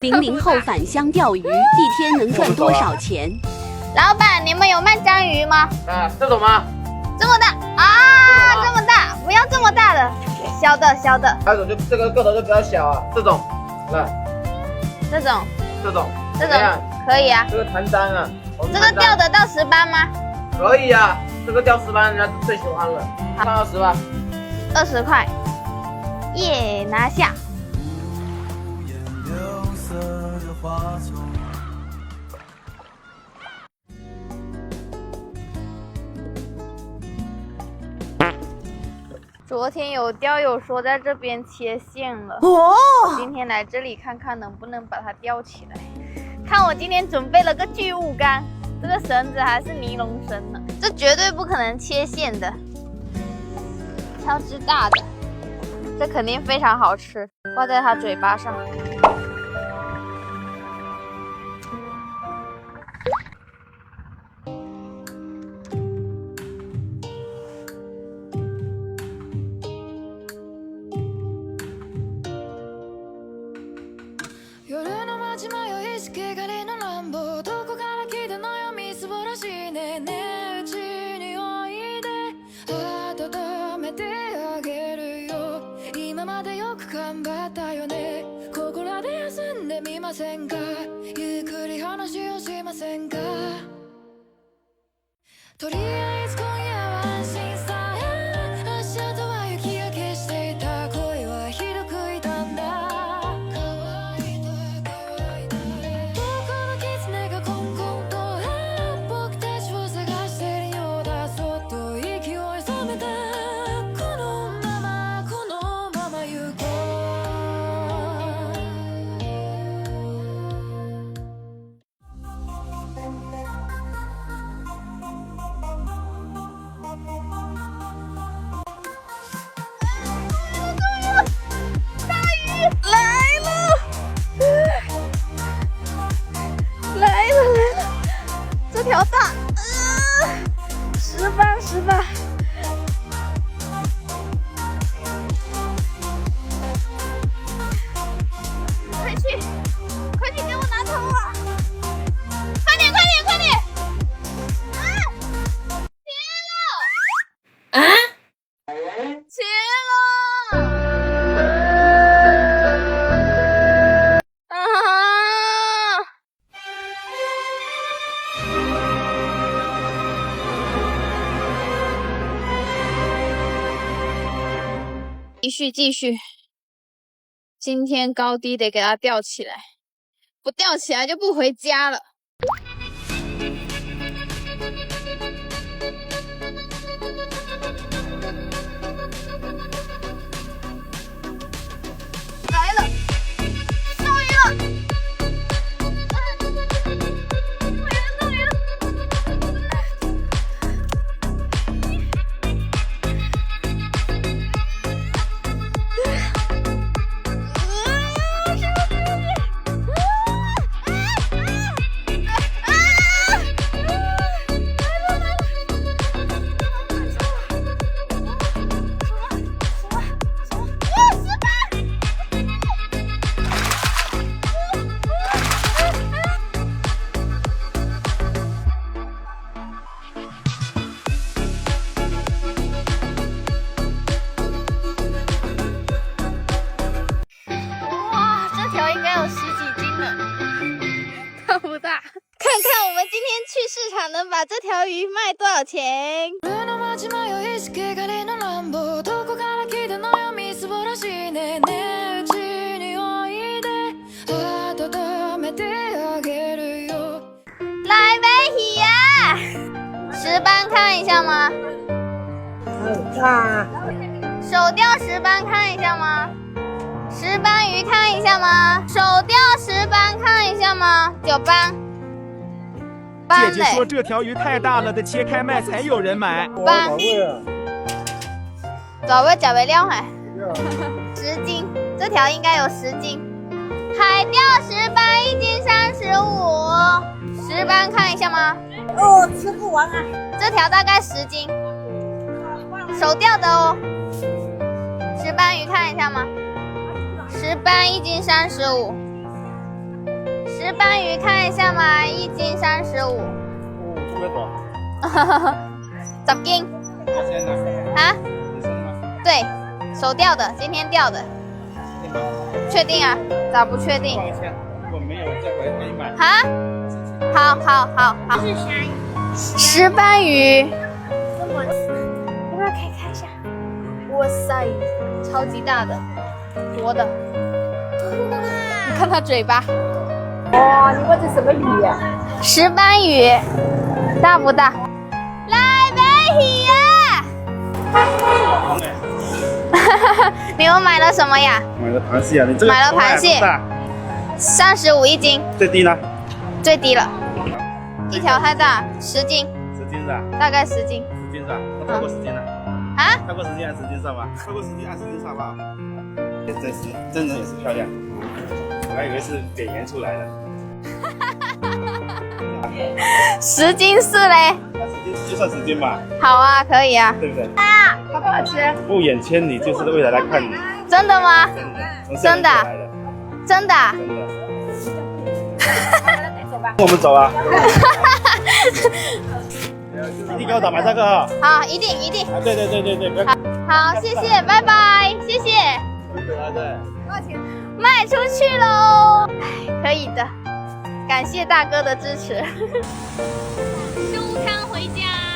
00后返乡钓鱼，一天能赚多少钱？老板，你们有卖章鱼吗？这种吗？这么大啊，这么大，不要这么大的，小的。还有一种就这个个头就比较小啊，这种，来，这种可以啊。这个弹单啊，这个钓得到10班吗？可以啊，这个钓10班人家最喜欢了，看20吧。20块，耶，拿下。昨天有钓友说在这边切线了，今天来这里看看能不能把它吊起来。看我今天准备了个巨物竿，这个绳子还是尼龙绳呢，这绝对不可能切线的。挑只大的，这肯定非常好吃，挂在它嘴巴上。夜の街迷いしけがりの乱暴どこから来たのよみすぼらしいねねえうちにおいで温めてあげるよ今までよく頑張ったよねここらで休んでみませんかゆっくり話をしませんかとりあえず今夜は安心さ足跡は雪が消していた恋はひどく傷んだ这条大，10班，快去给我拿头啊！快点！切了！继续，今天高低得给它吊起来，不吊起来就不回家了。来了，终于了！不大，看看我们今天去市场能把这条鱼卖多少钱？来呗，鱼呀！10班看一下吗？手钓10班看一下吗？10班鱼看一下吗？手钓10班看一下吗？9班。姐姐说这条鱼太大了，得切开卖才有人买。班。早喂假喂料海，10斤，这条应该有10斤。海钓10班1斤35，10班看一下吗？吃不完啊。这条大概10斤，手钓的哦。10班鱼看一下吗？10班1斤35。石斑鱼看一下嘛，1斤35。哦，这么多。 10斤。啊？对，手钓的，今天钓的。确定啊？咋不确定？放一千，如果没有再回可以买。啊？好。这是啥鱼？石斑鱼。要不要可以看一下？哇塞，超级大的，活的。你看它嘴巴。哇，你问这什么鱼呀？石斑鱼，大不大？来买鱼呀！你们买了什么呀？买了螃蟹啊，你这个买了螃蟹，351斤，最低呢？最低了，一条太大，10斤10斤是吧？大概10斤。 10斤是吧？那超过10斤呢？啊？超过10斤按10斤算吧？超过10斤按10斤算吧？也真实，真人也是漂亮，我还以为是点盐出来的。 10斤4嘞？那10斤就算10斤吧，好啊，可以啊。对不对？好不好吃？不远千里就是为了来看你，真的吗？从厦门过来的，真的？真的。我们走啊！一定给我打马赛克哈！好，一定。啊，对，不要。好，谢谢，拜拜，谢谢。对。卖出去喽！可以的，感谢大哥的支持。收摊回家。